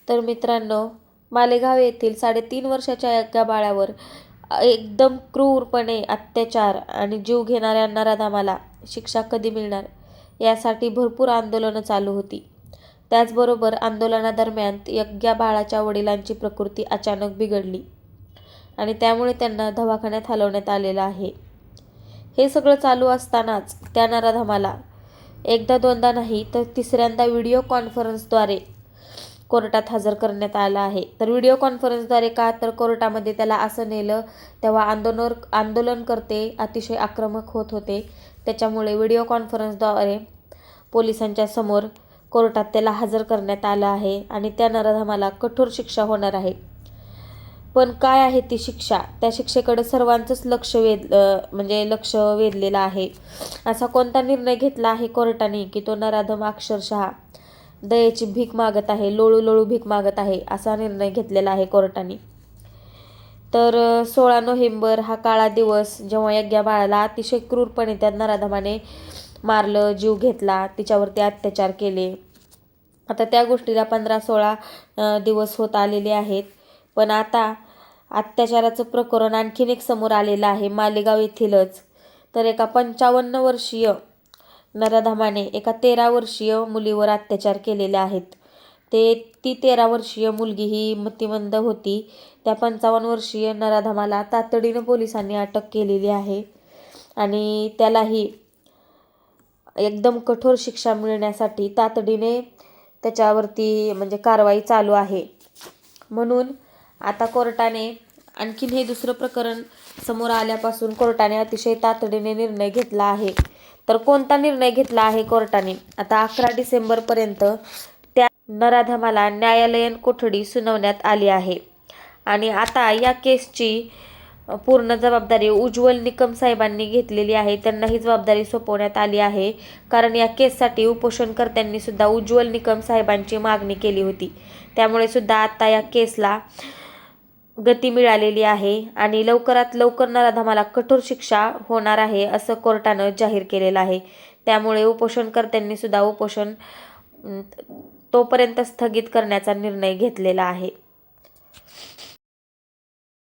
तर मित्रांनो, मालेगाव येथील 3.5 वर्षाच्या एका बाळावर एकदम क्रूरपणे अत्याचार आणि जीव घेणाऱ्या नराधमाला शिक्षा कधी मिळणार यासाठी भरपूर आंदोलनं चालू होती. त्याचबरोबर आंदोलनादरम्यान या बाळाच्या वडिलांची प्रकृती अचानक बिघडली आणि त्यामुळे त्यांना दवाखान्यात हलवण्यात आलेलं आहे. हे सगळं चालू असतानाच त्या नराधमाला एकदा दोनदा नाही तर तिसऱ्यांदा व्हिडिओ कॉन्फरन्सद्वारे कोर्टात हजर करण्यात आलं आहे. तर व्हिडिओ कॉन्फरन्सद्वारे का, तर कोर्टामध्ये त्याला असं नेलं तेव्हा आंदोलनकर्ते अतिशय आक्रमक होत होते. त्याच्यामुळे व्हिडिओ कॉन्फरन्सद्वारे पोलिसांच्या समोर कोर्टात त्याला हजर करण्यात आलं आहे आणि त्या नराधमाला कठोर शिक्षा होणार आहे. पण काय आहे ती शिक्षा? त्या शिक्षेकडे सर्वांचंच लक्ष वेधलेलं आहे. असा कोणता निर्णय घेतला आहे कोर्टाने की तो नराधम अक्षरशः दयेची भीक मागत आहे, लोळू भीक मागत आहे, असा निर्णय घेतलेला आहे कोर्टाने. तर 16 नोव्हेंबर हा काळा दिवस, जेव्हा या बाळाला अतिशय क्रूरपणे त्या नराधमाने मारलं, जीव घेतला, तिच्यावरती अत्याचार केले. आता त्या गोष्टीला 15-16 दिवस होत आलेले आहेत. पण आता अत्याचाराचं प्रकरण आणखीन एक समोर आलेलं आहे मालेगाव येथीलच. तर एका 55 वर्षीय नराधमाने एका 13 वर्षीय मुलीवर अत्याचार केलेले आहेत. ती 13 वर्षीय मुलगी ही मतिमंद होती. त्या 55 वर्षीय नराधमाला तातडीनं पोलिसांनी अटक केलेली आहे आणि त्यालाही एकदम कठोर शिक्षा मिळण्यासाठी तातडीने त्याच्यावरती कारवाई चालू आहे. म्हणून आता कोर्टाने आणखीन हे दुसरं प्रकरण समोर आल्यापासून कोर्टाने अतिशय तातडीने निर्णय घेतला आहे. तर कोणता निर्णय घेतला आहे कोर्टाने? आता 11 डिसेंबरपर्यंत त्या नराधमाला न्यायालयीन कोठडी सुनावण्यात आली आहे आणि आता या केसची पूर्ण जबाबदारी उज्ज्वल निकम साहेबांनी घेतलेली आहे. त्यांना ही जबाबदारी सोपवण्यात आली आहे, कारण या केससाठी उपोषणकर्त्यांनी सुद्धा उज्ज्वल निकम साहेबांची मागणी केली होती. त्यामुळे सुद्धा आता या केसला गती मिळालेली आहे आणि लवकरात लवकर नराधमाला कठोर शिक्षा होणार आहे असं कोर्टानं जाहीर केलेलं आहे. त्यामुळे उपोषणकर्त्यांनी सुद्धा उपोषण तोपर्यंत स्थगित करण्याचा निर्णय घेतलेला आहे.